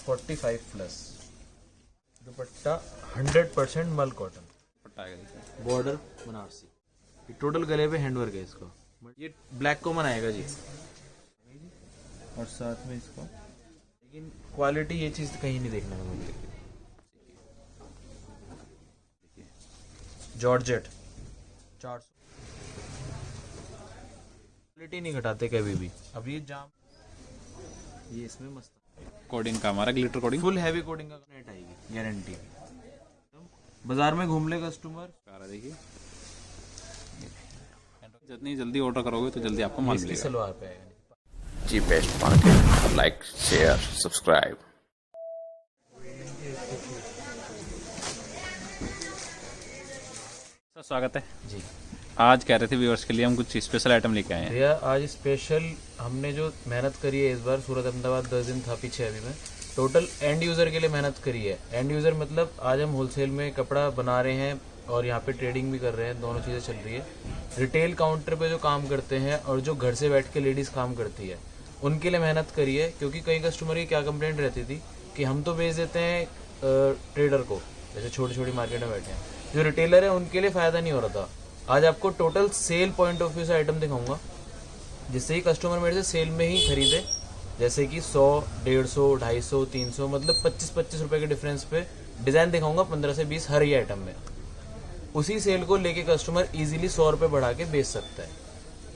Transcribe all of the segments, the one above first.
45 plus. दुपट्टा 100% मल cotton, border Banarasi, ये total गले पे हैंडवर्क है इसका। ये ब्लैक कॉमन आएगा जी, और साथ में इसका, लेकिन क्वालिटी ये चीज कहीं नहीं देखने को मिलेगी। जॉर्जेट 400, क्वालिटी नहीं घटाते कभी भी। अब ये जाम, ये इसमें मस्त कोडिंग का हमारा glitter coding, full heavy coding का नेट आएगी, गारंटी। बाजार में घूम ले कस्टमर, देखिए जितनी जल्दी ऑर्डर करोगे तो जल्दी आपको माल इसकी मिलेगा। सलवार पे आएगा जी best market, like share subscribe. Sir स्वागत है जी। आज कह रहे थे व्यूअर्स के लिए हम कुछ स्पेशल आइटम लेके आए हैं। भैया आज स्पेशल हमने जो मेहनत करी है इस बार, सूरत अहमदाबाद 10 दिन था पीछे, अभी में टोटल एंड यूज़र के लिए मेहनत करी है। एंड यूज़र मतलब आज हम होलसेल में कपड़ा बना रहे हैं और यहाँ पे ट्रेडिंग भी कर रहे हैं, दोनों चीज़ें चल रही है। रिटेल काउंटर पे जो काम करते हैं और जो घर से बैठ के लेडीज़ काम करती है, उनके लिए मेहनत करी है। क्योंकि कई कस्टमर की क्या कंप्लेंट रहती थी कि हम तो बेच देते हैं ट्रेडर को, जैसे छोटी छोटी मार्केट में बैठे हैं, जो रिटेलर है उनके लिए फ़ायदा नहीं हो रहा था। आज आपको total sale point of view से आइटम दिखाऊंगा, जिससे ही कस्टमर मेरे से सेल में ही खरीदे। जैसे कि 100, 150, 250, 300, मतलब 25-25 रुपये के डिफरेंस पे डिज़ाइन दिखाऊंगा 15 से 20 हर ही आइटम में। उसी सेल को लेके कस्टमर इजीली 100 रुपये बढ़ा के बेच सकता है।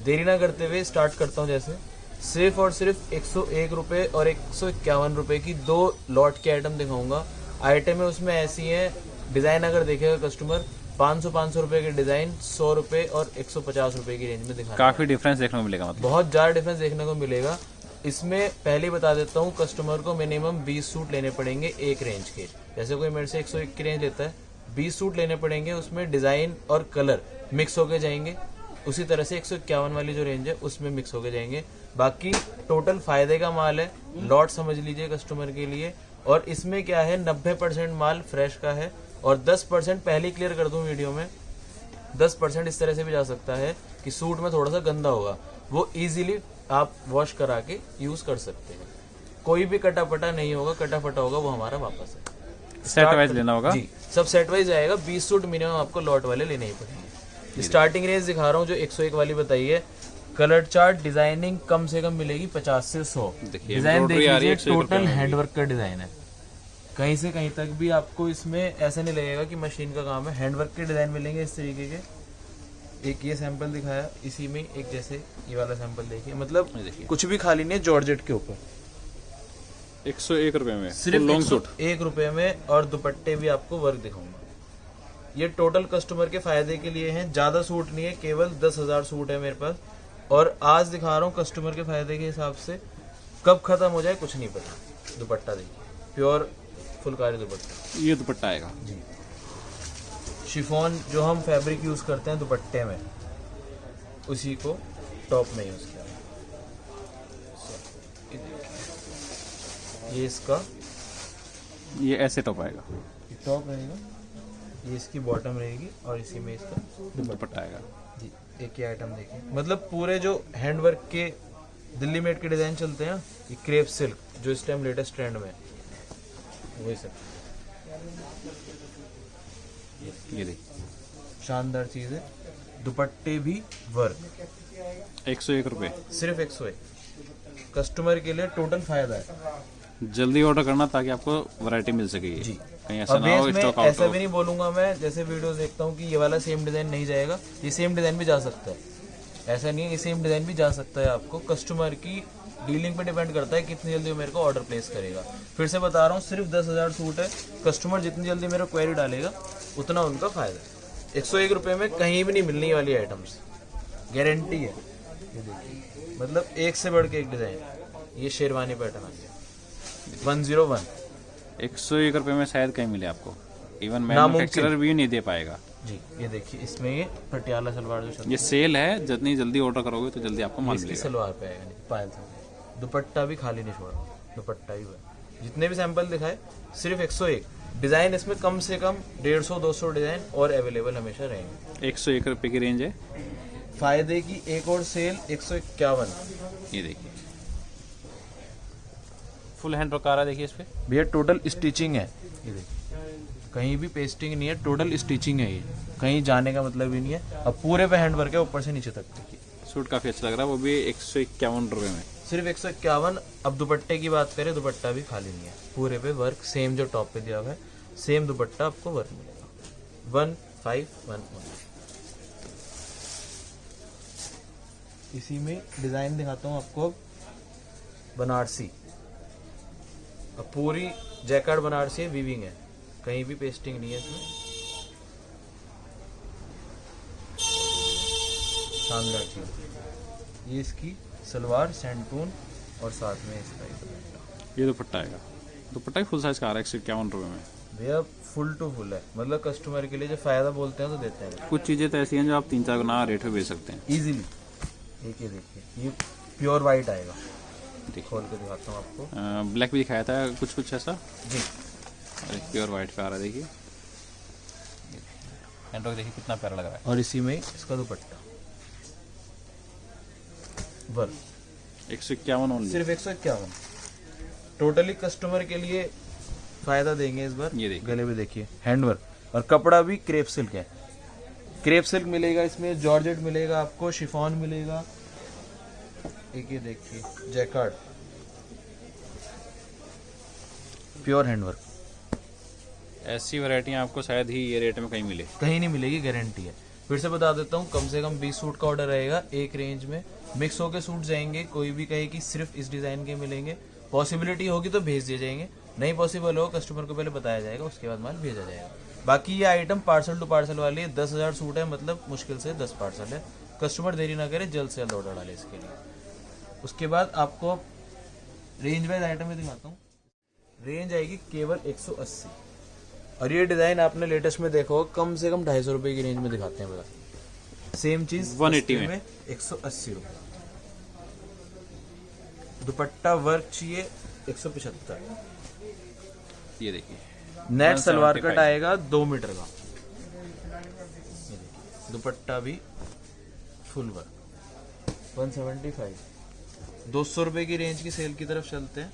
देरी ना करते हुए स्टार्ट करता हूँ। जैसे सिर्फ और सिर्फ 101 रुपये और 151 रुपये की 2 लॉट के आइटम दिखाऊंगा। आइटमें उसमें ऐसी हैं, डिज़ाइन अगर देखेगा कस्टमर 500 रुपये के डिज़ाइन 100 रुपये और 150 रुपये की रेंज में दिखा, काफी डिफरेंस देखने को मिलेगा, मतलब बहुत ज़्यादा डिफरेंस देखने को मिलेगा। इसमें पहले बता देता हूँ, कस्टमर को मिनिमम 20 सूट लेने पड़ेंगे एक रेंज के। जैसे कोई मेरे से 101 की रेंज लेता है, 20 सूट लेने पड़ेंगे, उसमें डिज़ाइन और कलर मिक्स होके जाएंगे। उसी तरह से 151 वाली जो रेंज है उसमें मिक्स होके जाएंगे। बाकी टोटल फ़ायदे का माल है, लॉट समझ लीजिए कस्टमर के लिए। और इसमें क्या है, 90% माल फ्रेश का है और 10% पहले ही क्लियर कर दूं वीडियो में, 10% इस तरह से भी जा सकता है कि सूट में थोड़ा सा गंदा होगा, वो इजीली आप वॉश करा के यूज़ कर सकते हैं। कोई भी कटा फटा नहीं होगा, कटा फटा होगा वो हमारा वापस है। सेट वाइज लेना होगा जी, सब सेट वाइज आएगा। 20 सूट मिनिमम आपको लॉट वाले लेने ही पड़ेंगे। स्टार्टिंग रेंज दिखा रहा हूँ जो 101 वाली बताई है। कलर चार्ट डिजाइनिंग कम से कम मिलेगी 50 से 100। डिजाइन देख लीजिए, टोटल हैंडवर्क का डिजाइन है, कहीं से कहीं तक भी आपको इसमें ऐसे नहीं लगेगा कि मशीन का काम है। हैंडवर्क के डिजाइन मिलेंगे इस तरीके के। एक ये सैंपल दिखाया, इसी में एक जैसे ये वाला सैंपल देखिए, मतलब कुछ भी खाली नहीं है जॉर्जेट के ऊपर। 101 रुपए में सिर्फ लॉन्ग सूट 1 रुपये में, और दुपट्टे भी आपको वर्क दिखाऊंगा। ये टोटल कस्टमर के फायदे के लिए हैं, ज़्यादा सूट नहीं है, केवल 10,000 सूट है मेरे पास। और आज दिखा रहा हूँ कस्टमर के फायदे के हिसाब से, कब खत्म हो जाए कुछ नहीं पता। दुपट्टा देखिए, प्योर फुलकारी दुपट्टा। ये दुपट्टा आएगा जी, शिफॉन जो हम फैब्रिक यूज़ करते हैं दुपट्टे में, उसी को टॉप में यूज़ किया। ये इसका, ये ऐसे टॉप आएगा, ये टॉप रहेगा, ये इसकी बॉटम रहेगी और इसी में इसका दुपट्टा आएगा जी। एक ही आइटम देखिए, मतलब पूरे जो हैंडवर्क के दिल्ली मेड के डिज़ाइन चलते हैं, ये क्रेप सिल्क जो इस टाइम लेटेस्ट ट्रेंड में है, वही सब। ये देखिए, शानदार चीज़ है। दुपट्टे भी वर्क, 101 रुपए, सिर्फ 101। कस्टमर के लिए टोटल फायदा है। जल्दी ऑर्डर करना ताकि आपको वैरायटी मिल सके जी। कहीं ऐसा अब ना हो इसमें स्टॉक आउट ऐसा हो। भी नहीं बोलूंगा मैं, जैसे वीडियोस देखता हूँ कि ये वाला सेम डिज़ाइन नहीं जाएगा, ये सेम डिज़ाइन भी जा सकता है। ऐसा नहीं है, ये सेम डिज़ाइन भी जा सकता है। आपको कस्टमर की डीलिंग पे डिपेंड करता है कितनी जल्दी वो मेरे को ऑर्डर प्लेस करेगा। फिर से बता रहा हूँ, सिर्फ 10,000 सूट है। कस्टमर जितनी जल्दी मेरे क्वेरी डालेगा उतना उनका फ़ायदा है। 101 रुपये में कहीं भी नहीं मिलने वाली आइटम्स, गारंटी है। ये देखिए, मतलब एक से बढ़ के एक डिज़ाइन। ये शेरवानी पैटर्न आ गया 101। 101 रुपए में शायद कहीं मिले आपको, इवन मैन्युफैक्चरर भी नहीं दे पाएगा जी। ये देखिए, इसमें ये पटियाला सलवार जो चलती है, ये सेल है, जितनी जल्दी ऑर्डर करोगे तो जल्दी आपको माल इसकी मिलेगा। सलवार पे आएगा, नहीं पायल से। दुपट्टा भी खाली नहीं छोड़ा, दुपट्टा भी हुआ। जितने भी सैंपल दिखाए सिर्फ 101 डिज़ाइन, इसमें कम से कम 150-200 डिज़ाइन और अवेलेबल हमेशा रहेंगे। 101 रुपए की रेंज है। फायदे की एक और सेल 151। ये देखिए, फुल हैंड वर्क आ रहा है, देखिए इस पे। भैया टोटल स्टिचिंग है, ये देखिए कहीं भी पेस्टिंग नहीं है, टोटल स्टिचिंग है, ये कहीं जाने का मतलब ही नहीं है। अब पूरे पे हैंड वर्क है ऊपर से नीचे तक। देखिए सूट काफ़ी अच्छा लग रहा है, वो भी 151 रुपये में। सिर्फ 151। अब दुपट्टे की बात करें, दुपट्टा भी खाली नहीं है, पूरे पे वर्क सेम जो टॉप पे दिया हुआ है, सेम दुपट्टा आपको वर्क मिलेगा। 151। इसी में डिजाइन दिखाता हूँ आपको, बनारसी। अब पूरी जैकार्ड बनारसी है, वीविंग है, कहीं भी पेस्टिंग नहीं है इसमें। शानदार चीज। ये इसकी सलवार सैंटून और साथ में इसका ये दुपट्टा। ये दुपट्टा आएगा, दुपट्टा ही फुल साइज का आ रहा है 151 रुपये में। भैया फुल टू फुल है, मतलब कस्टमर के लिए जो फायदा बोलते हैं तो देते हैं कुछ चीज़ें तो ऐसी हैं जो आप 3-4 गुना रेट में बेच सकते हैं इजीली। एक ये देखिए, ये प्योर वाइट आएगा, देखिए। खोल के दिखाता हूँ आपको। ब्लैक भी दिखाया था कुछ ऐसा, जी और प्योर वाइट पे आ रहा है, देखिए हैंडवर्क देखिए कितना प्यारा लग रहा है। और इसी में इसका दुपट्टा वर्क 151 ओनली, सिर्फ 151। टोटली कस्टमर के लिए फायदा देंगे इस बार। ये देखिए। गले में देखिए हैंडवर्क, और कपड़ा भी क्रेप सिल्क है, क्रेप सिल्क मिलेगा इसमें, जॉर्जेट मिलेगा आपको, शिफॉन मिलेगा। एक ये देखिए जैकार्ड, प्योर हैंडवर्क। ऐसी वैरायटियाँ आपको शायद ही ये रेट में कहीं मिले। कहीं नहीं मिलेगी, गारंटी है। फिर से बता देता हूँ, कम से कम 20 सूट का ऑर्डर रहेगा एक रेंज में, मिक्स होके सूट जाएंगे। कोई भी कहे कि सिर्फ इस डिज़ाइन के मिलेंगे, पॉसिबिलिटी होगी तो भेज दिए जाएंगे, नहीं पॉसिबल हो कस्टमर को पहले बताया जाएगा, उसके बाद माल भेजा जाएगा। बाकी ये आइटम पार्सल टू पार्सल वाली है, 10,000 सूट है, मतलब मुश्किल से 10 पार्सल है। कस्टमर देरी ना करे, जल्द से जल्द ऑर्डर डाले इसके लिए। उसके बाद आपको रेंज वाइज आइटम में दिखाता हूँ। रेंज आएगी केवल 180, और ये डिज़ाइन आपने लेटेस्ट में देखा हो, कम से कम 250 रुपये की रेंज में दिखाते हैं। बता सेम चीज 180 में 180 रुपये। दुपट्टा वर्क चाहिए 175। ये देखिए नेट सलवार कट आएगा 2 मीटर का। ये देखिए, दुपट्टा भी फुल वर्क 175। 200 रुपए की रेंज की सेल की तरफ चलते हैं।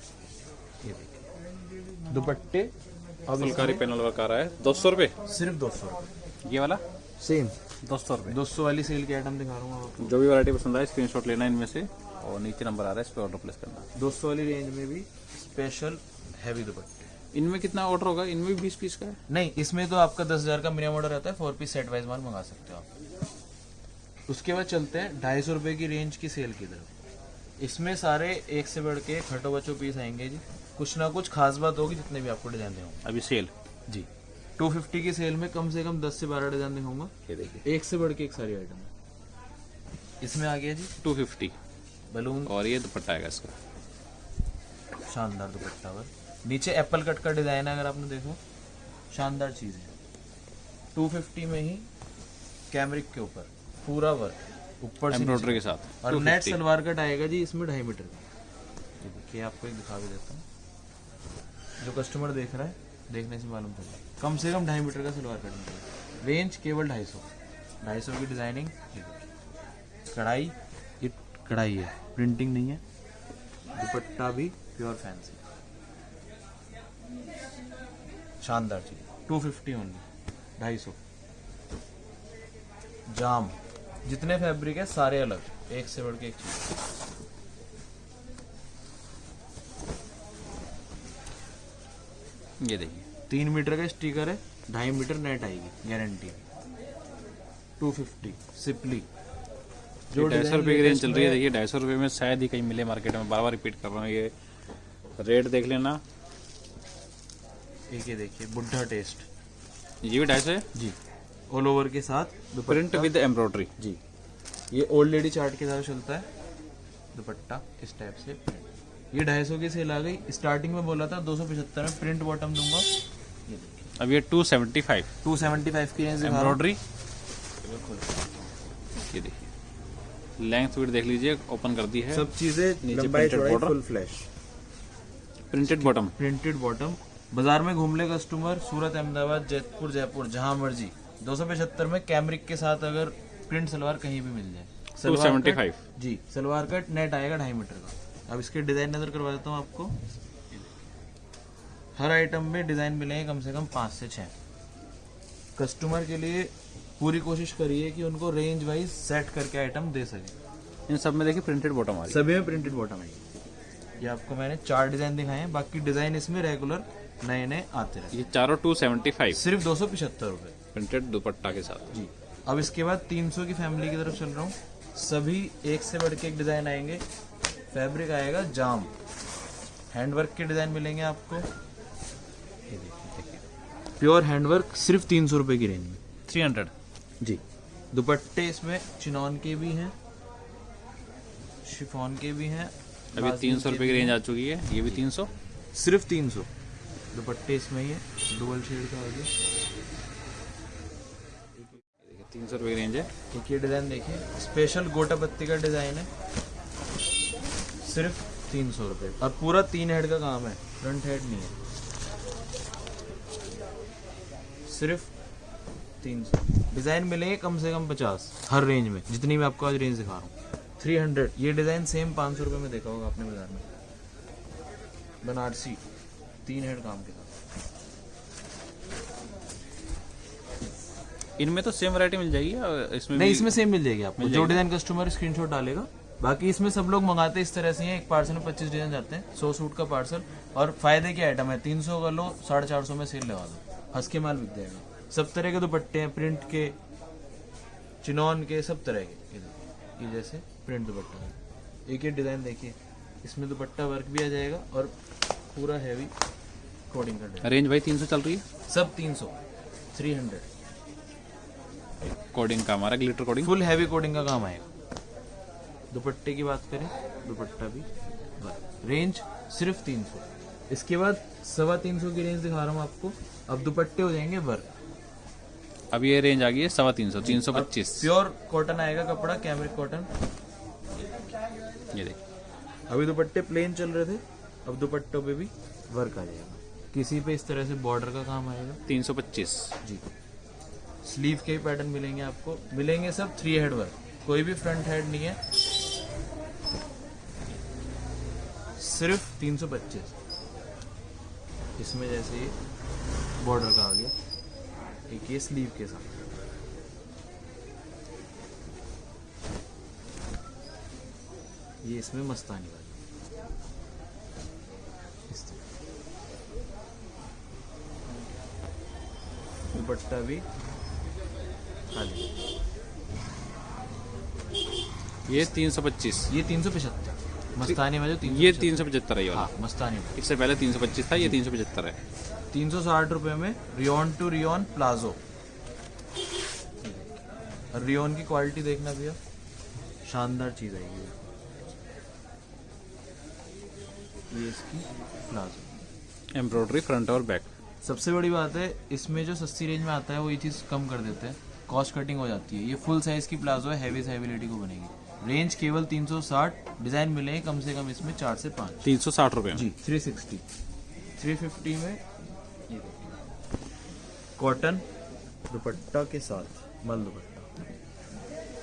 ये देखिए दुपट्टे अब फुलकारी पैनल वर्क आ रहा है, 200 रुपये, सिर्फ 200 रुपये। ये वाला सेम 200 रुपये। 200 वाली सेल की आइटम दिखा रहा हूँ आपको। जो भी वैरायटी पसंद आए स्क्रीनशॉट लेना इनमें से, और नीचे नंबर आ रहा है, इस पर ऑर्डर प्लेस करना। 200 वाली रेंज में भी स्पेशल हैवी दुपट्टे। इनमें कितना ऑर्डर होगा? इनमें भी 20 पीस का है? नहीं, इसमें तो आपका 10,000 का मिनिमम ऑर्डर रहता है, 4 पीस सेट वाइज माल मंगा सकते हो आप। उसके बाद चलते हैं 250 रुपए की रेंज की सेल की तरफ। इसमें सारे एक से बढ़ के खटो बच्चों पीस आएंगे जी, कुछ ना कुछ खास बात होगी जितने भी आपको डिजाइन दिखाऊंगा अभी सेल जी। 250 की सेल में कम से कम 10 से 12 डिजाइन दिखाऊंगा, ये देखिए एक से बढ़ के एक सारी आइटम है। इसमें आ गया जी 250, बलून, और ये दुपट्टा आएगा इसका, शानदार दुपट्टा वर्क। नीचे एप्पल कट का डिजाइन है, अगर आपने देखो शानदार चीज है। 250 में ही कैमरिक के ऊपर पूरा वर्क ऊपर से एम्ब्रॉयडरी के नीचे। साथ, और नेट सलवार कट आएगा जी इसमें 2.5 मीटर का। ये देखिए आपको एक दिखा भी देता हूँ, जो कस्टमर देख रहा है देखने से मालूम चल रहा है, कम से कम 2.5 मीटर का सलवार कट निकलेगा। रेंज केवल 250 की डिजाइनिंग। ये देखिए कढ़ाई, ये कढ़ाई है, प्रिंटिंग नहीं है। दुपट्टा भी प्योर फैंसी, शानदार चीज। 250 ओनली, 250। जाम, जितने फैब्रिक है सारे अलग, एक से बढ़ के एक चीज। ये देखिए 3 मीटर का स्टिकर है, 2.5 मीटर नेट आएगी, गारंटी। 250 सिपली, जो 250 रुपये की रेंज चल रही है। देखिए 250 रुपये में शायद ही कहीं मिले मार्केट में, बार बार रिपीट कर रहा हूँ, ये रेट देख लेना। एक ये देखिए बुढ़ा टेस्ट, ये भी 250 है जी, ऑल ओवर के साथ प्रिंट विद एम्ब्रॉयडरी जी। ये ओल्ड लेडी चार्ट के साथ चलता है, दुपट्टा इस टाइप से प्रिंट। ये 250 की सेल आ गई। स्टार्टिंग में बोला था 275 में प्रिंट बॉटम दूंगा, ये देखिए अब ये 275 275 की रेंज एम्ब्रॉयडरी। ये देखिए लेंथ विड्थ देख लीजिए, ओपन कर दी है, सब चीजें नीचे लंबाई printed चौड़ाई border। Full flash, printed bottom. Printed bottom. बाजार में घूम ले कस्टमर, सूरत, अहमदाबाद, जयपुर, जहां मर्जी, 275 में कैमरिक के साथ अगर प्रिंट सलवार कहीं भी मिल जाए। 275 जी, सलवार कट नेट आएगा 2.5 मीटर का। अब इसके डिजाइन नजर करवा देता हूँ आपको। हर आइटम में डिज़ाइन मिलेंगे कम से कम 5 से 6। कस्टमर के लिए पूरी कोशिश करिए कि उनको रेंज वाइज सेट करके आइटम दे सके। इन सब में देखिए प्रिंटेड बॉटम आ रही सभी में प्रिंटेड बॉटम है। ये आपको मैंने 4 डिज़ाइन दिखाए हैं, बाकी डिज़ाइन इसमें रेगुलर नए नए आते है। रहते ये चारों 275 हैं। सिर्फ 275 रुपये प्रिंटेड दुपट्टा के साथ। जी। अब इसके बाद 300 की फैमिली की तरफ चल रहा हूँ। सभी एक से बढ़ के एक डिज़ाइन आएंगे। फैब्रिक आएगा जाम, हैंडवर्क के डिज़ाइन मिलेंगे आपको। ये देखिए प्योर हैंडवर्क, सिर्फ 300 रुपये की रेंज में 300 जी। दुपट्टे इसमें चिनॉन के भी हैं, शिफॉन के भी हैं। अभी 300 रुपये की रेंज आ चुकी है। ये भी 300, सिर्फ 300 दुपट्टे इसमें ही है। डुअल शेड का आगे 300 रुपये की रेंज है। एक ये डिज़ाइन देखिए, स्पेशल गोटा पत्ती का डिज़ाइन है, सिर्फ 300 रुपये। और पूरा 3 हेड का काम है, फ्रंट हेड नहीं है। सिर्फ 300। डिज़ाइन मिलेंगे कम से कम 50 हर रेंज में, जितनी मैं आपको आज रेंज दिखा रहा हूँ। 300। ये डिज़ाइन सेम 500 रुपये में देखा होगा आपने बाजार में। बनारसी 3 हेड काम के साथ। इनमें तो सेम वैरायटी मिल जाएगी और इसमें नहीं, भी इसमें सेम मिल जाएगी आपको। जो डिज़ाइन कस्टमर स्क्रीनशॉट डालेगा। बाकी इसमें सब लोग मंगाते इस तरह से हैं, एक पार्सल में 25 डिज़ाइन जाते हैं, 100 सूट का पार्सल। और फायदे की आइटम है, 300 का लो, 450 में सेल लगा दो, हंस के माल बिक जाएगा। सब तरह के दुपट्टे हैं, प्रिंट के, चिनॉन के, सब तरह के। ये जैसे प्रिंट दुपट्टा है। एक एक डिज़ाइन देखिए, इसमें दुपट्टा वर्क भी आ जाएगा और पूरा हैवी कोडिंग का डिज़ाइन। रेंज भाई 300 चल रही है। सब 300, 300। कोडिंग का हमारा glitter coding, full heavy coding का काम आएगा। दुपट्टे की बात करें, दुपट्टा भी वर्क। रेंज सिर्फ 300। इसके बाद 325 की रेंज दिखा रहा हूँ आपको। अब दुपट्टे हो जाएंगे वर्क। अब ये रेंज आ गई है 325, 325। प्योर कॉटन आएगा कपड़ा, कैमरिक कॉटन। ये देखिए, अभी दुपट्टे प्लेन चल रहे थे, अब दुपट्टों पे भी वर्क आ जाएगा। किसी पे इस तरह से बॉर्डर का काम आएगा। 325 जी। स्लीव के भी पैटर्न मिलेंगे आपको। मिलेंगे सब 3 हेड वर्क, कोई भी फ्रंट हेड नहीं है। सिर्फ 325। इसमें जैसे ये बॉर्डर का आ गया, एक ये स्लीव के साथ। ये इसमें मस्तानी वाली इस तरह। दुपट्टा भी खाली। ये 325, ये 375 मस्तानी में जो 375 ये 375 है ये वाला। हाँ, मस्तानी में इससे पहले 325 था, ये 375 है। 360 रुपये में rayon to rayon palazzo. Rayon की क्वालिटी देखना भैया, शानदार चीज़ आएगी। ये इसकी प्लाजो एम्ब्रॉयडरी फ्रंट और बैक। सबसे बड़ी बात है, इसमें जो सस्ती रेंज में आता है वो ये चीज़ कम कर देते हैं, कॉस्ट कटिंग हो जाती है। ये फुल साइज की प्लाजो है, हैवी से हैवी लेडी को बनेगी। रेंज केवल 360। डिज़ाइन मिलेंगे कम से कम इसमें 4 से 5। 360 रुपये जी। 360। 350 में ये देखिए, कॉटन दुपट्टा के साथ, मल दुपट्टा,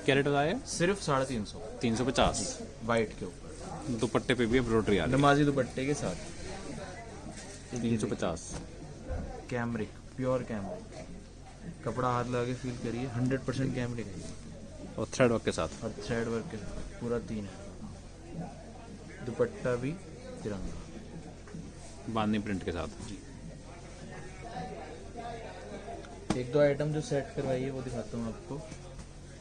क्या रेट बताया? सिर्फ 350। 350। वाइट के ऊपर दुपट्टे पे भी एम्ब्रॉयडरी आ रही है। नमाजी दुपट्टे के साथ। 350। कैमरिक, प्योर कैमरिक कपड़ा, हाथ लगा के फील करिए, 100% कैमरिक है। और थ्रेड वर्क के साथ। और थ्रेड वर्क के साथ पूरा 3 है। दुपट्टा भी तिरंगा, बांधनी प्रिंट के साथ। एक दो आइटम जो सेट करवाइए वो दिखाता हूँ आपको।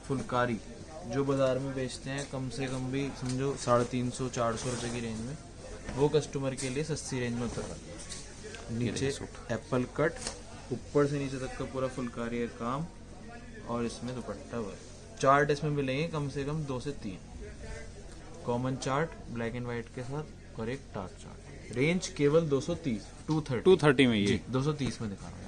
फुलकारी जो बाजार में बेचते हैं कम से कम भी समझो 350 400 रुपये की रेंज में, वो कस्टमर के लिए सस्ती रेंज में उतर रहा है। नीचे एप्पल कट, ऊपर से नीचे तक का पूरा फुलकारी का काम, और इसमें दुपट्टा वर्क। चार्ट इसमें मिलेंगे कम से कम 2 से 3। Common chart black and white के साथ, और एक टार्क चार्ट। रेंज केवल 230, 230 में ये 230 में दिखा रहा हूँ।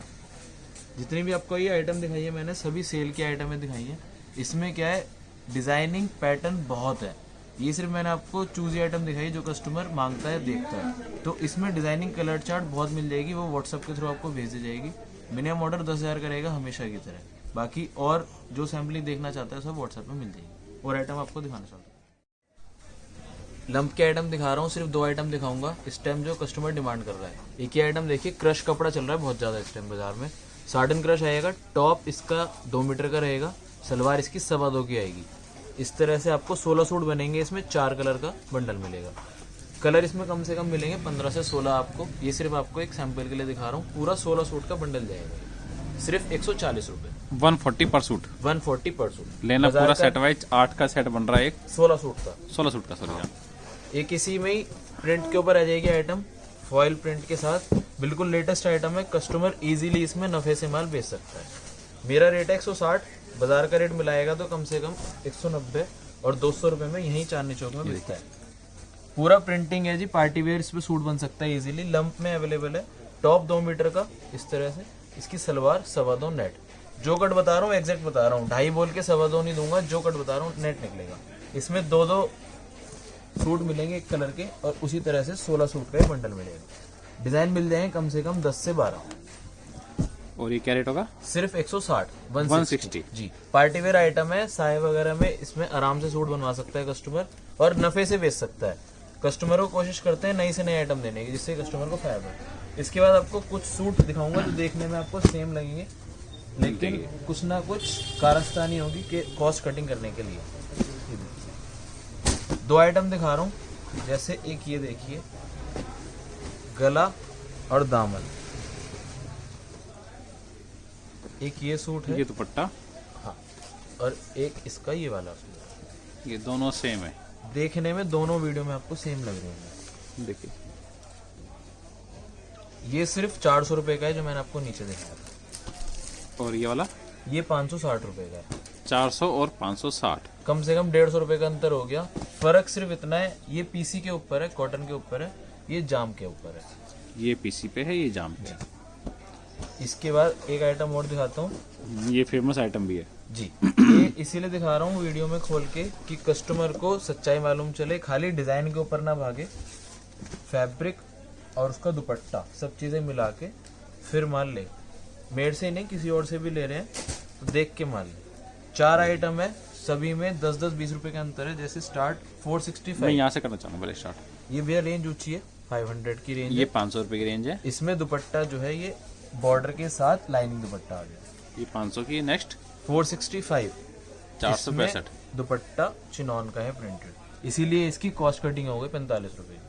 जितनी भी आपको ये आइटम दिखाई है मैंने, सभी सेल की आइटमें दिखाई हैं। इसमें क्या है, डिजाइनिंग पैटर्न बहुत है। ये सिर्फ मैंने आपको चूजी आइटम दिखाई जो कस्टमर मांगता है, देखता है। तो इसमें डिजाइनिंग कलर चार्ट बहुत मिल जाएगी, वो व्हाट्सएप के थ्रू आपको भेज दी जाएगी। मिनिमम ऑर्डर 10,000 का रहेगा हमेशा की तरह। बाकी और जो सैम्पलिंग देखना चाहता है सब व्हाट्सएप में मिल जाएगी। और आइटम आपको दिखाना चाहता हूँ। लंप के आइटम दिखा रहा हूँ, सिर्फ 2 आइटम दिखाऊंगा इस टाइम जो कस्टमर डिमांड कर रहा है। एक ही आइटम देखिए, क्रश कपड़ा चल रहा है बहुत ज़्यादा इस टाइम बाजार में। साटन क्रश आएगा, टॉप इसका 2 मीटर का रहेगा, सलवार इसकी 2.25 की आएगी। इस तरह से आपको 16 सूट बनेंगे, इसमें 4 कलर का बंडल मिलेगा। कलर इसमें कम से कम मिलेंगे 15 से 16 आपको। ये सिर्फ आपको एक सैंपल के लिए दिखा रहा हूँ, पूरा 16 सूट का बंडल जाएगा, सिर्फ 140 रुपये, 140 पर सूट 140 पर सूट लेना। बाजार पूरा का सेट वाइज 8 का सेट बन रहा है, एक 16 सूट का। 16 सूट का, सॉरी। एक इसी में ही प्रिंट के ऊपर आ जाएगी आइटम, फॉइल प्रिंट के साथ, बिल्कुल लेटेस्ट आइटम है। कस्टमर इजीली इसमें नफे से माल बेच सकता है। मेरा रेट है 160, बाजार का रेट मिलाएगा तो कम से कम 190 और 200 रुपये में यहीं चांदनी चौक में बिकता है। पूरा प्रिंटिंग है जी, पार्टी वेयर इस पे सूट बन सकता है इजीली। लंप में अवेलेबल है, टॉप 2 मीटर का इस तरह से, इसकी सलवार 2.25 नेट। जो कट बता रहा हूँ एग्जैक्ट बता रहा हूँ, 2.5 बोल के 2.25 नहीं दूंगा, जो कट बता रहा हूँ नेट निकलेगा। इसमें 2 सूट मिलेंगे एक कलर के, और उसी तरह से 16 सूट का बंडल मिलेगा। डिजाइन मिल जाएंगे कम से कम 10 से 12। और ये क्या रेट होगा? सिर्फ 160, 160 जी। पार्टी वेयर आइटम है, साय वगैरह में इसमें आराम से सूट बनवा सकता है कस्टमर, और नफे से बेच सकता है। कस्टमर को कोशिश करते हैं नई से नई आइटम देने की, जिससे कस्टमर को फायदा हो। इसके बाद आपको कुछ सूट दिखाऊंगा जो देखने में आपको सेम लगेंगे, लेकिन कुछ ना कुछ कारस्तानी होगी कि कॉस्ट कटिंग करने के लिए। 2 आइटम दिखा रहा हूँ, जैसे एक ये देखिए, गला और दामन, एक ये सूट है, ये दुपट्टा, हाँ, और एक इसका ये वाला सूट। ये दोनों सेम है, देखने में दोनों वीडियो में आपको सेम लग रहे हैं। देखिए ये सिर्फ 400 रुपए का है जो मैंने आपको नीचे दिखाया था। और ये वाला ये 560 रुपए का है। 400 और 560, कम से कम 150 रुपए का अंतर हो गया। फर्क सिर्फ इतना है, ये पीसी के ऊपर है, कॉटन के ऊपर है, ये जाम के ऊपर है। ये पीसी पे है, ये जाम पे है। इसके बाद एक आइटम और दिखाता हूँ, ये फेमस आइटम भी है जी। ये इसीलिए दिखा रहा हूँ वीडियो में खोल के कि कस्टमर को सच्चाई मालूम चले, खाली डिजाइन के ऊपर ना भागे। फैब्रिक और उसका दुपट्टा सब चीजें मिला के फिर माल ले। मेड से ही नहीं, किसी और से भी ले रहे हैं तो देख के माल ले। 4 आइटम है, सभी में 10-10, 20 रुपए का अंतर है। जैसे स्टार्ट मैं 465, यहाँ से करना चाहूँगा पहले स्टार्ट। ये भैया रेंज ऊंची है, 500 की रेंज ये है। 500 रुपए की रेंज है। इसमें दुपट्टा जो है ये बॉर्डर के साथ लाइनिंग दुपट्टा आ गया। ये 500 की। नेक्स्ट 465, 465, दुपट्टा चिनॉन का है प्रिंटेड, इसीलिए इसकी कॉस्ट कटिंग हो गई 45 रुपए की।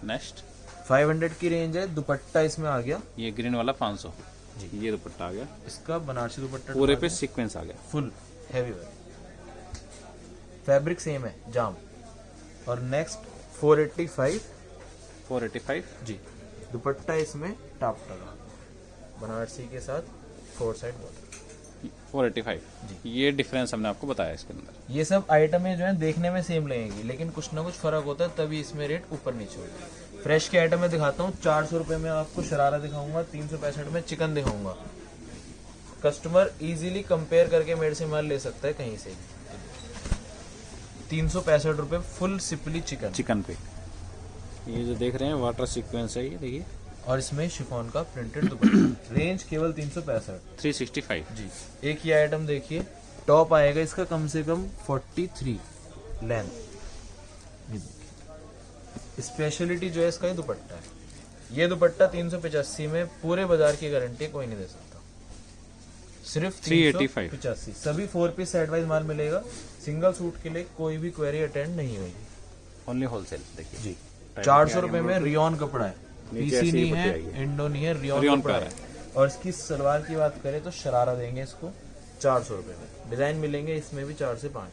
नेक्स्ट 500 की रेंज है, दुपट्टा इसमें आ गया ये ग्रीन वाला 500 जी। ये दुपट्टा आ गया, इसका बनारसी दुपट्टा पूरे पे सीक्वेंस आ गया, full heavy work, fabric same है, जाम। और नेक्स्ट 485 जी, दुपट्टा इसमें टाप लगा बनारसी के साथ 4 साइड बॉर्डर। 485 ये डिफरेंस हमने आपको बताया इसके अंदर। ये सब आइटमें जो है देखने में सेम लगेंगी, लेकिन कुछ ना कुछ फर्क होता है, तभी इसमें रेट ऊपर नीचे होता है। फ्रेश के आइटम में दिखाता हूँ, 400 रुपए में आपको शरारा दिखाऊंगा, 365 में चिकन दिखाऊंगा। कस्टमर इजीली कंपेयर करके मेरे से माल ले सकता है कहीं से भी। 365 रुपए फुल सिपली चिकन पे ये जो देख रहे हैं वाटर सीक्वेंस है, ये देखिए, और इसमें शिफॉन का प्रिंटेड दुपट्टा। रेंज केवल 365 365 जी। एक ये आइटम देखिए, टॉप आएगा इसका कम से कम 43 लेंथ। स्पेशलिटी जो है इसका ये दुपट्टा है। ये दुपट्टा 385 में पूरे बाजार की गारंटी कोई नहीं दे सकता, सिर्फ 385। सभी 4 पीस सेट वाइज माल मिलेगा। सिंगल सूट के लिए कोई भी क्वेरी अटेंड नहीं होगी, ओनली होलसेल। देखिए जी, 400 रुपए में रियॉन कपड़ा है, पीसी नहीं है, इंडो नहीं है, रियॉन कपड़ा है। और इसकी सलवार की बात करें तो शरारा देंगे इसको 400 रुपए में। डिजाइन मिलेंगे इसमें भी 4 से 5।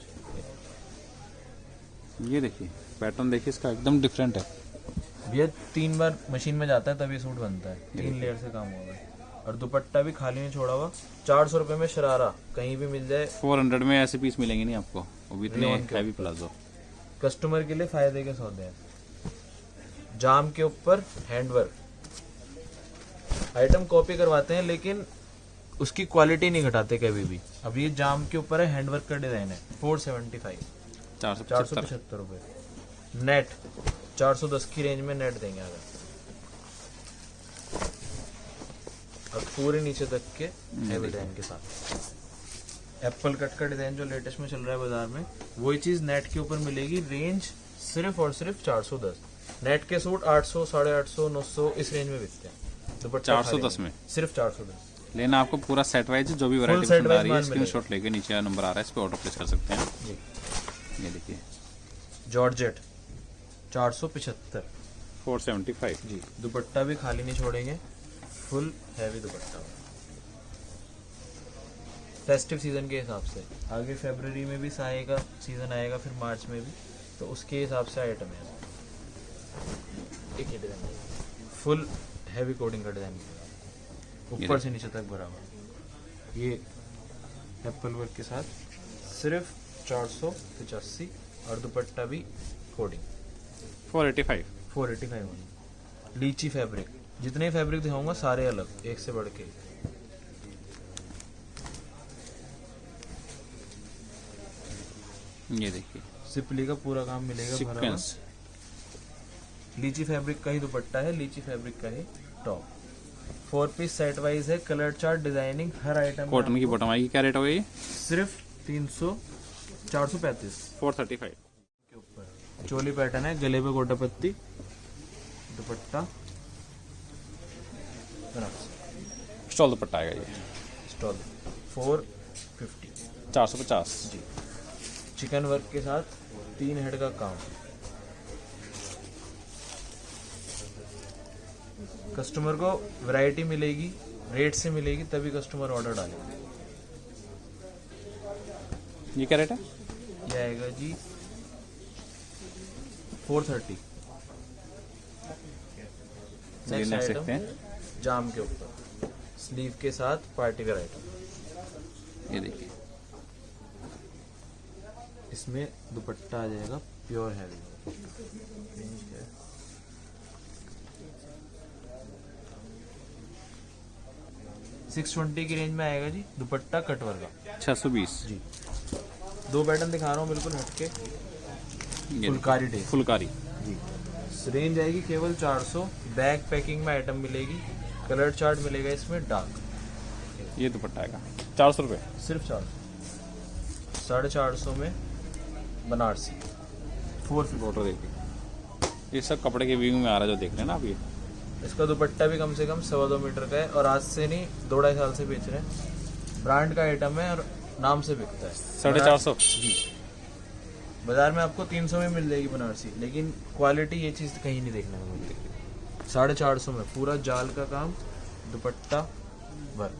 ये देखिए पैटर्न, देखिए इसका एकदम डिफरेंट है भैया। 3 बार मशीन में जाता है तभी सूट बनता है, 3 लेयर से काम होगा। और दुपट्टा भी खाली नहीं छोड़ा हुआ। 400 रुपए में शरारा कहीं भी मिल जाए। 400 में ऐसे पीस मिलेंगे नहीं आपको, वो भी इतने हैवी प्लाजो। कस्टमर के लिए फायदे के सौदे हैं। जाम के ऊपर हैंडवर्क आइटम कॉपी करवाते हैं, लेकिन उसकी क्वालिटी नहीं घटाते कभी भी। अब ये जाम के ऊपर है, हैंडवर्क का डिजाइन है, 475, 475 रुपए। नेट 410 की रेंज में नेट देंगे अगर, और पूरे नीचे तक के हैवी डिजाइन के साथ। एप्पल कट का डिजाइन जो लेटेस्ट में चल रहा है बाजार में, वही चीज नेट के ऊपर मिलेगी। रेंज सिर्फ और सिर्फ 410। नेट के सूट 800, 850, 900 इस रेंज में बिकते हैं। दुपट्टा 410 में सिर्फ 410। लेना आपको पूरा सेट वाइज, जो भी वैरायटी set पसंद आ wise रही है माल स्क्रीनशॉट लेके नीचे नंबर आ रहा है, इस पे ऑर्डर प्लेस कर सकते हैं। जी। ये देखिए जॉर्जेट 475। 475। जी। दुपट्टा भी खाली नहीं छोड़ेंगे, फुल हैवी दुपट्टा। फेस्टिव सीजन के हिसाब से आगे फरवरी में भी साए का सीजन आएगा, फिर मार्च में भी, तो उसके हिसाब से आइटम है। एक ये डिजाइन फुल हैवी कोडिंग का डिजाइन, ऊपर से नीचे तक बराबर। ये एप्पल वर्क के साथ सिर्फ 485 और दुपट्टा भी कोडिंग 485। 485 में। लीची फैब्रिक, जितने फैब्रिक दिखाऊंगा सारे अलग, एक से बढ़ के। ये देखिए सिपली का पूरा काम मिलेगा भरा हुआ। सीक्वेंस। लीची फैब्रिक का ही दुपट्टा है, लीची फैब्रिक का ही टॉप। 4 पीस सेट वाइज है, कलर चार्ट, डिजाइनिंग, हर आइटम कॉटन की बॉटम आएगी। क्या रेट होगा ये? सिर्फ 435 435। के ऊपर। चोली पैटर्न है, गले पे गोटा पत्ती, दुपट्टा स्टॉल दुपट्टा आएगा ये स्टॉल 450। 450। जी। चिकन वर्क के साथ 3 हेड का काम। कस्टमर को वैरायटी मिलेगी, रेट से मिलेगी, तभी कस्टमर ऑर्डर डालेगा। ये क्या रेट है? ये आएगा जी 430। चलिए नेक्स्ट नेक्स्ट आइटम देखते हैं। जाम के ऊपर स्लीव के साथ पार्टी वेयर आइटम। ये देखिए इसमें दुपट्टा आ जाएगा प्योर हैवी। रेंज क्या है? 620 की रेंज में आएगा जी। दुपट्टा कटवर का 620। जी। 2 पैटर्न दिखा रहा हूँ बिल्कुल हटके। ये फुलकारी देखिए, टेस्ट फुलकारी। जी। रेंज आएगी केवल 400। बैग पैकिंग में आइटम मिलेगी, कलर चार्ट मिलेगा इसमें डार्क। ये दुपट्टा आएगा 400 रुपये। सिर्फ 400। 450 में बनारसी 450। फोटो देखिए, ये सब कपड़े के व्यू में आ रहा है जो देख रहे हैं ना आप। ये इसका दुपट्टा भी कम से कम 2.25 मीटर का है, और आज से नहीं 2-2.5 साल से बेच रहे हैं। ब्रांड का आइटम है और नाम से बिकता है। 450। जी। बाजार में आपको 300 में मिल जाएगी बनारसी, लेकिन क्वालिटी ये चीज़ कहीं नहीं देखने को मिलती। 450 में पूरा जाल का काम, दुपट्टा वर्क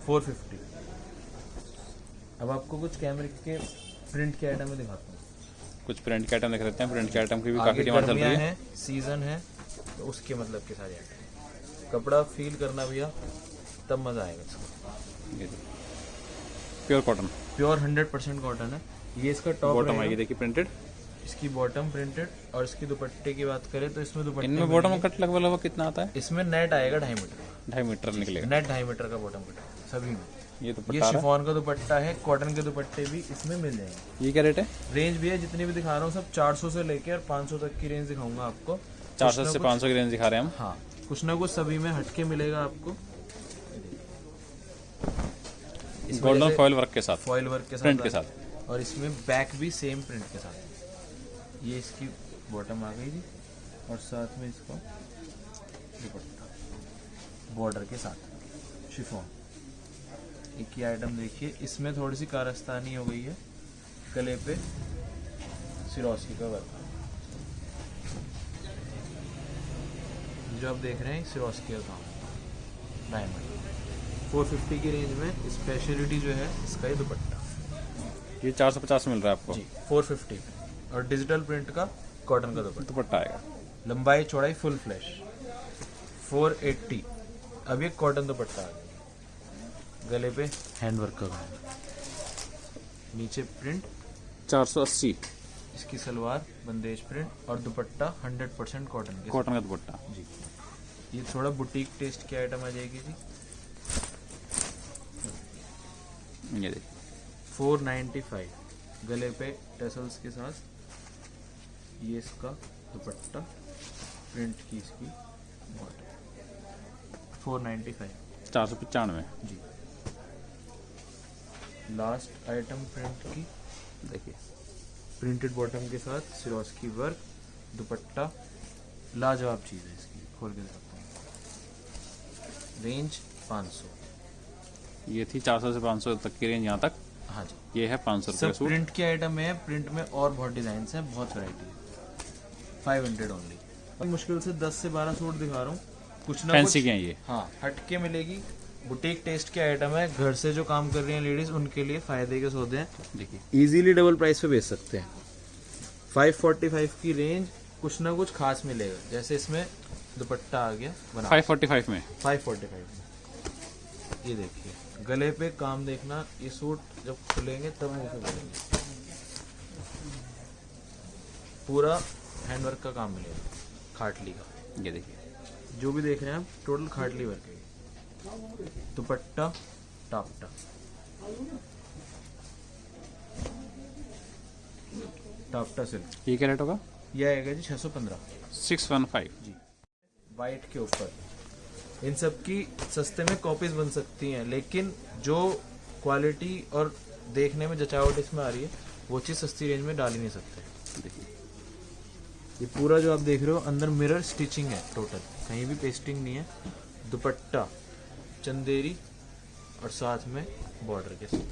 450। अब आपको कुछ कैमरे के प्रिंट के आइटम में दिखाता हूँ। कुछ प्रिंट के आइटम देख लेते हैं। प्रिंट के आइटम की भी काफ़ी आगे डिमांड चल रही गर्मियाँ है। हैं, सीजन है, तो उसके मतलब के सारे आइटम। कपड़ा फील करना भैया, तब मज़ा आएगा इसका। Pure cotton. प्योर 100% कॉटन है। ये इसका टॉप बॉटम रहेगा, आएगी देखिए प्रिंटेड। इसकी बॉटम प्रिंटेड, और इसकी दुपट्टे की बात करें तो इसमें दुपट्टे इनमें बॉटम कट लगभग कितना आता है? इसमें नेट आएगा 2.5 मीटर। 2.5 मीटर निकलेगा। नेट 2.5 मीटर का बॉटम कट सभी में। ये ये दुपट्टा आ रहा है। शिफॉन का दुपट्टा है, कॉटन के दुपट्टे भी इसमें मिल जाएंगे। ये क्या रेट है? रेंज भी है, जितनी भी दिखा रहा हूँ सब 400 से लेकर 500 तक की रेंज दिखाऊंगा आपको। 400 कुछ से ना 500 की रेंज दिखा रहे हैं हम। हाँ, कुछ ना कुछ सभी में हटके मिलेगा आपको। इस वजह गोल्डन से फॉयल वर्क के साथ, फॉइल वर्क के साथ प्रिंट के आता है। साथ। और इसमें बैक भी सेम प्रिंट के साथ। ये इसकी बॉटम आ गई जी, और साथ में इसका दुपट्टा बॉर्डर के साथ शिफॉन। एक ही आइटम देखिए, इसमें थोड़ी सी कारस्तानी हो गई है, गले पे सिरोस्की का वर्क। जो आप देख रहे हैं सिरोस्की का काम, डायमंड। 450 की रेंज में स्पेशलिटी जो है इसका ही दुपट्टा ये 450 मिल रहा है आपको जी। 450 और डिजिटल प्रिंट का कॉटन का दुपट्टा आएगा। लंबाई चौड़ाई फुल फ्लैश 480। अब ये कॉटन दुपट्टा आ गया, गले पे हैंडवर्क का काम, नीचे प्रिंट 480 इसकी सलवार बंदेज प्रिंट, और दुपट्टा 100% कॉटन के कॉटन का दुपट्टा। जी। ये थोड़ा बुटीक टेस्ट की आइटम आ जाएगी जी। ये देखिए 495 गले पे टेसल्स के साथ। ये इसका दुपट्टा, प्रिंट की इसकी बॉटम 495 495। जी। लास्ट आइटम प्रिंट की देखिए प्रिंटेड बॉटम के साथ सिरोस्की वर्क, दुपट्टा लाजवाब चीज़ है इसकी, खोल के दिखाता हूँ। रेंज 500। ये थी 400 से 500 तक की रेंज यहाँ तक। हाँ जी, ये है 500 रुपये सब सूट। प्रिंट के आइटम है, प्रिंट में और बहुत डिजाइन है, बहुत वैरायटी है। 500 ओनली। मुश्किल से 10 से 12 सूट दिखा रहा हूँ, कुछ ना फैंसी कुछ के हैं ये। हाँ हटके मिलेगी। बुटीक टेस्ट के आइटम है, घर से जो काम कर रही हैं लेडीज उनके लिए फायदे के सौदे हैं। देखिए इजीली डबल प्राइस पे बेच सकते हैं। 545 की रेंज, कुछ ना कुछ खास मिलेगा। जैसे इसमें दुपट्टा आ गया बना 545 में। 545 में। ये देखिए गले पे काम देखना, ये सूट जब खुलेंगे तब मुंह पे बोलेंगे। पूरा हैंडवर्क का काम मिलेगा, खाटली का। ये देखिए जो भी देख रहे हैं आप टोटल खाटली वर्क है। दुपट्टा टापटा, टापटा सिल्क। ये क्या रेट होगा? ये आएगा जी 615 615। जी। वाइट के ऊपर इन सब की सस्ते में कॉपीज बन सकती हैं, लेकिन जो क्वालिटी और देखने में जचावट इसमें आ रही है वो चीज़ सस्ती रेंज में डाल ही नहीं सकते। देखिए ये पूरा जो आप देख रहे हो अंदर मिरर स्टिचिंग है, टोटल कहीं भी पेस्टिंग नहीं है। दुपट्टा चंदेरी और साथ में बॉर्डर के साथ।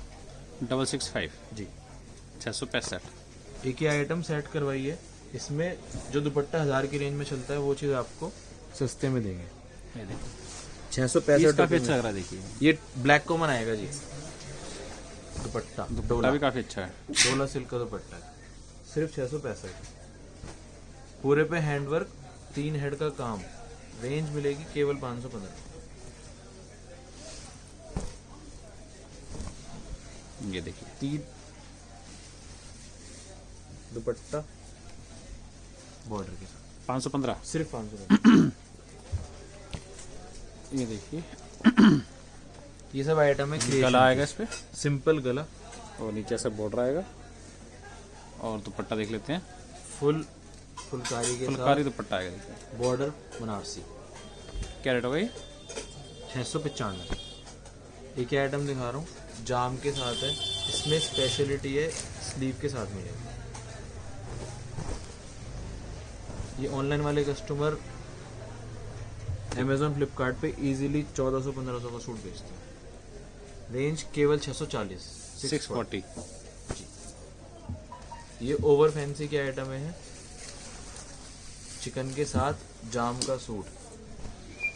665 जी। 665। एक ही आइटम सेट करवाई है, इसमें जो दुपट्टा 1000 की रेंज में चलता है वो चीज़ आपको सस्ते में देंगे। ये देखिए 665 काफी अच्छा लग रहा है। देखिए ये ब्लैक कॉमन आएगा जी। दुपट्टा दुपट्टा भी काफी अच्छा है। डोला सिल्क का दुपट्टा है, सिर्फ 665। पूरे पे हैंडवर्क, 3 हेड का काम। रेंज मिलेगी केवल 515। ये देखिए 3 दुपट्टा बॉर्डर के साथ 515। सिर्फ 515। ये देखिए ये सब आइटम है। गला आएगा इस पे सिंपल गला, और नीचे से बॉर्डर आएगा। और दुपट्टा देख लेते हैं। फुलकारी के फुलकारी दुपट्टा आएगा। देखिए साथ बॉर्डर बनारसी। क्या रेट होगा ये? 695। एक आइटम दिखा रहा हूँ, जाम के साथ है। इसमें स्पेशलिटी है, स्लीव के साथ मिलेगा। ये ऑनलाइन वाले कस्टमर अमेजोन फ्लिपकार्ट पे इजीली 1400-1500 का सूट बेचते हैं। रेंज केवल 640। 640। ये ओवर फैंसी के आइटम है, चिकन के साथ जाम का सूट।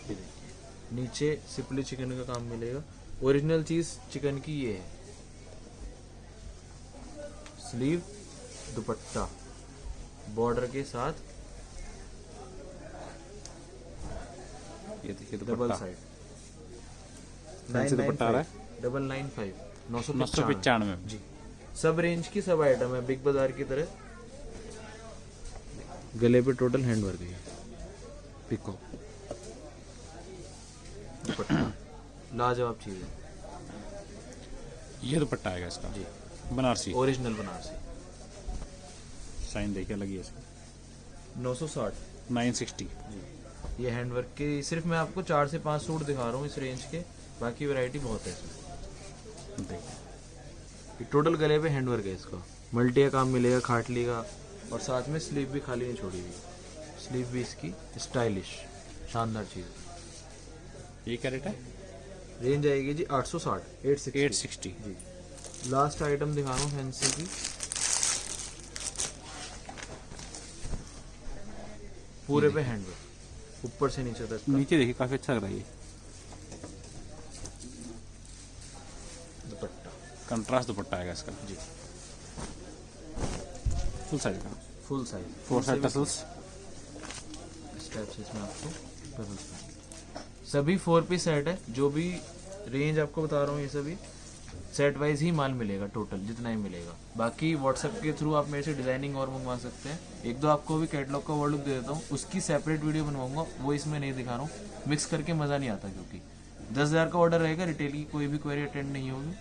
ये देखिए नीचे सिपली चिकन का काम मिलेगा। ओरिजिनल चीज चिकन की ये है। स्लीव, दुपट्टा बॉर्डर के साथ, ये देखिए double dupatta side. Fancy dupatta आ रहा है। 995 995 में। जी। सब रेंज की सब आइटम है, बिग बाजार की तरह। गले पे टोटल हैंडवर्क है। पिको दुपट्टा लाजवाब चीज है। ये दुपट्टा आएगा इसका जी। बनारसी ओरिजिनल बनारसी। साइन देखिए लगी है इसकी। 960। 960। जी। ये हैंडवर्क की सिर्फ मैं आपको 4 से 5 सूट दिखा रहा हूँ इस रेंज के, बाकी वैरायटी बहुत है इसमें। देखिए टोटल गले पे हैंडवर्क है इसका। मल्टी का काम मिलेगा खाटली का, और साथ में स्लीव भी खाली नहीं छोड़ी हुई। स्लीव भी इसकी स्टाइलिश शानदार चीज़। ये क्या रेट है? रेंज आएगी जी 860। 860। जी। लास्ट आइटम दिखा रहा हूँ फैंसी की। पूरे पे हैंडवर्क ऊपर से नीचे तक का। नीचे देखिए काफी अच्छा लग रहा है ये दुपट्टा। कंट्रास्ट दुपट्टा आएगा इसका। जी। फुल साइज का। Full size 4 side tassels. इस टाइप से इसमें आपको टसल्स मिलेंगे। सभी 4 पीस सेट है। जो भी रेंज आपको बता रहा हूँ ये सभी सेट वाइज ही माल मिलेगा, टोटल जितना ही मिलेगा। बाकी व्हाट्सएप के थ्रू आप मेरे से डिजाइनिंग और मंगवा सकते हैं। एक दो आपको भी कैटलॉग का वर्ड लुक दे देता हूँ, उसकी सेपरेट वीडियो बनवाऊंगा, वो इसमें नहीं दिखा रहा हूँ। मिक्स करके मज़ा नहीं आता, क्योंकि 10,000 का ऑर्डर रहेगा, रिटेल की कोई भी क्वेरी अटेंड नहीं होगी।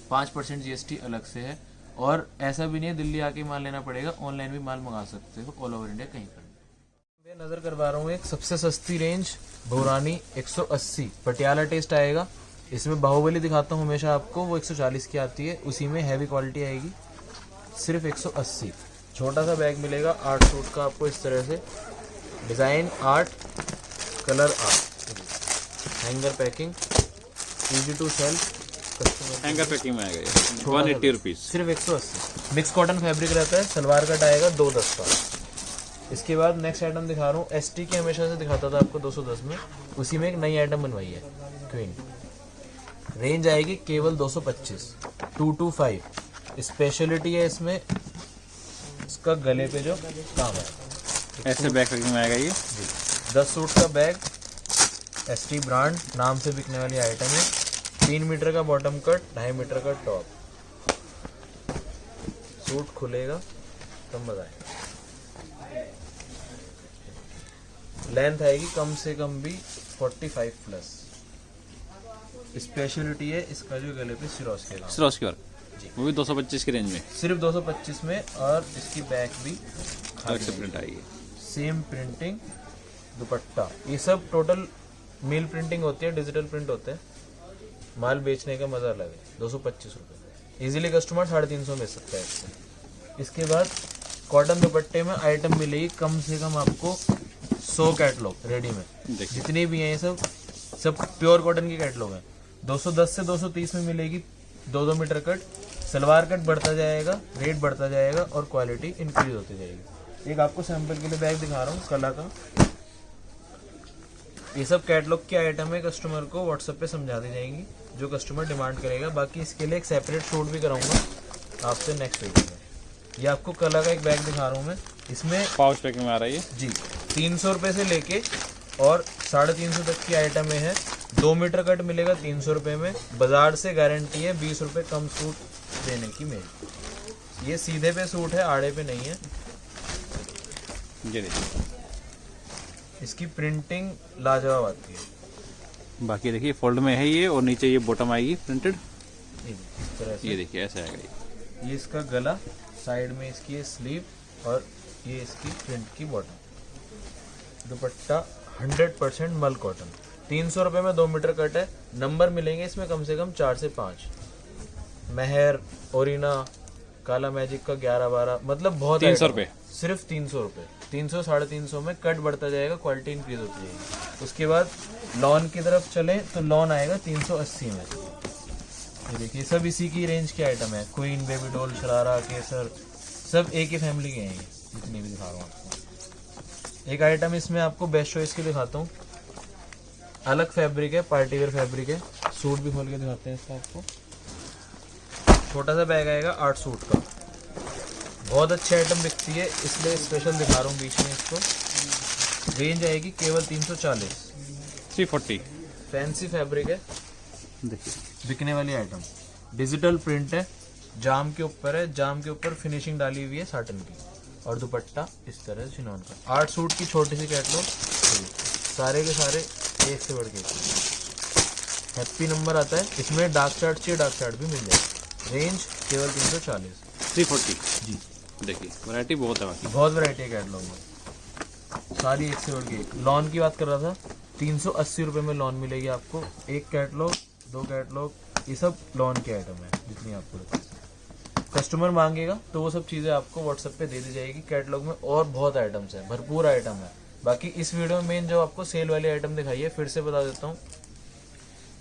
5% GST अलग से है। और ऐसा भी नहीं है दिल्ली आके माल लेना पड़ेगा, ऑनलाइन भी माल मंगा सकते हो ऑल ओवर इंडिया कहीं पर। मैं नज़र करवा रहा हूँ एक सबसे सस्ती रेंज भौरानी 180 पटियाला टेस्ट आएगा। इसमें बाहुबली दिखाता हूँ हमेशा आपको, वो 140 की आती है, उसी में हैवी क्वालिटी आएगी। सिर्फ 180। छोटा सा बैग मिलेगा 8 सूट का आपको इस तरह से, design 8, colour 8, hanger packing, easy to sell, hanger packing में आएगा ये 180 रुपीज़। सिर्फ 180। मिक्स कॉटन फैब्रिक रहता है, सलवार कट आएगा 210 का। इसके बाद नेक्स्ट आइटम दिखा रहा हूँ, एसटी की हमेशा से दिखाता था आपको 210 में, उसी में एक नई आइटम बनवाई है क्वीन। रेंज आएगी केवल 225, 225। स्पेशलिटी है इसमें इसका गले पे जो काम है, ऐसे बैग पैकिंग में आएगा ये। जी 10 सूट का बैग, एसटी ब्रांड नाम से बिकने वाली आइटम है। 3 मीटर का बॉटम कट, 2.5 मीटर का टॉप। सूट खुलेगा तब मजा आएगा। लेंथ आएगी कम से कम भी 45 प्लस। स्पेशलिटी है इसका जो गले पे सिरोस के काम, सिरोस की वर्क, वो भी 225 की रेंज में, सिर्फ 225 में। और इसकी बैक भी अलग से प्रिंट आएगी, सेम प्रिंटिंग, दुपट्टा, ये सब टोटल मील प्रिंटिंग होती है, डिजिटल प्रिंट होते हैं। माल बेचने का मजा अलग है। 225 रुपये इजीली कस्टमर 350 में सकता है इससे। इसके बाद कॉटन दुपट्टे में आइटम मिलेगी कम से कम आपको 100 कैटलॉग रेडी में, जितनी भी हैं ये सब प्योर कॉटन की कैटलॉग है। 210 से 230 में मिलेगी 2-2 मीटर कट, सलवार कट बढ़ता जाएगा, रेट बढ़ता जाएगा और क्वालिटी इंक्रीज होती जाएगी। एक आपको सैंपल के लिए बैग दिखा रहा हूँ कला का। ये सब कैटलॉग की आइटम है, कस्टमर को व्हाट्सएप पे समझा दी जाएंगी जो कस्टमर डिमांड करेगा। बाकी इसके लिए एक सेपरेट शूट भी कराऊंगा आपसे नेक्स्ट वीडियो में। ये आपको कला का एक बैग दिखा रहा हूँ मैं, इसमें पाउच पैकिंग में आ रही है जी। 300 रुपये से लेके और 350 तक की आइटम में है। 2 मीटर कट मिलेगा 300 रुपये में। बाजार से गारंटी है 20 रुपये कम सूट देने की मेरी। ये सीधे पे सूट है, आड़े पे नहीं है। ये देखिए, इसकी प्रिंटिंग लाजवाब आती है। बाकी देखिए फोल्ड में है ये, और नीचे ये बॉटम आएगी प्रिंटेड। इस तरह से ये देखिए ऐसे आएगा ये इसका गला, साइड में इसकी ये स्लीव और ये इसकी प्रिंट की बॉटम। दुपट्टा 100% मल कॉटन। 300 रुपये में 2 मीटर कट है। नंबर मिलेंगे इसमें कम से कम 4 से 5। मेहर, ओरिना, काला मैजिक का 11-12, मतलब बहुत 300 item रुपये, है। सिर्फ 300 रुपये। 300 350 में कट बढ़ता जाएगा, क्वालिटी इंक्रीज होती जाएगी। उसके बाद लॉन की तरफ चले तो लॉन आएगा 380 में। ये देखिए सब इसी की रेंज के आइटम है। क्वीन, बेबी डॉल, शरारा, केसर, सब एक ही फैमिली के हैं ये, जितनी भी दिखा रहा हूँ आपको। एक आइटम इसमें आपको बेस्ट चॉइस की दिखाता हूँ, अलग फैब्रिक है, पार्टी वेयर फैब्रिक है। सूट भी खोल के दिखाते हैं इसका आपको। छोटा सा बैग आएगा 8 सूट का। बहुत अच्छी आइटम बिकती है इसलिए स्पेशल दिखा रहा हूँ बीच में इसको। रेंज आएगी केवल 340, 340। फैंसी फैब्रिक है, देखिए बिकने वाली आइटम। डिजिटल प्रिंट है, जाम के ऊपर है, जाम के ऊपर फिनिशिंग डाली हुई है साटन की। और दुपट्टा इस तरह से चिनॉन का। 8 सूट की छोटी सी कैटलॉग, सारे के सारे एक से बढ़ के हैप्पी नंबर आता है। इसमें डार्क चार्ट चाहिए, डार्क चार्ट भी मिल जाएगा। रेंज केवल 340, 340 जी। देखिए वैरायटी बहुत है, बाकी बहुत वैरायटी है कैटलॉग में, सारी एक से बढ़ के। लॉन की बात कर रहा था, 380 रुपये में लॉन मिलेगी आपको। एक कैटलॉग, 2 कैटलॉग, ये सब लॉन के आइटम है जितनी आपको बताई। कस्टमर मांगेगा तो वो सब चीज़ें आपको व्हाट्सएप पे दे दी जाएगी। कैटलॉग में और बहुत आइटम्स है, भरपूर आइटम है। बाकी इस वीडियो में मेन जो आपको सेल वाली आइटम दिखाई है, फिर से बता देता हूँ,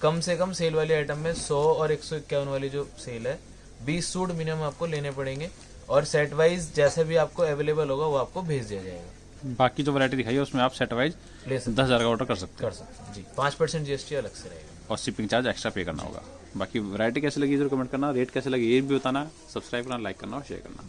कम से कम सेल वाली आइटम में 100 और 151 वाली जो सेल है, 20 सूट मिनिमम आपको लेने पड़ेंगे। और सेट वाइज जैसे भी आपको अवेलेबल होगा वो आपको भेज दिया जाएगा। बाकी जो वैरायटी दिखाई है उसमें आप सेट वाइज ले सकते 10,000 का ऑर्डर कर सकते हैं हैं जी। 5% GST अलग से रहेगा और शिपिंग चार्ज एक्स्ट्रा पे करना होगा। बाकी वैरायटी कैसे लगी जरूर कमेंट करना, रेट कैसे लगी ये भी बताना, सब्सक्राइब करना, लाइक करना और शेयर करना।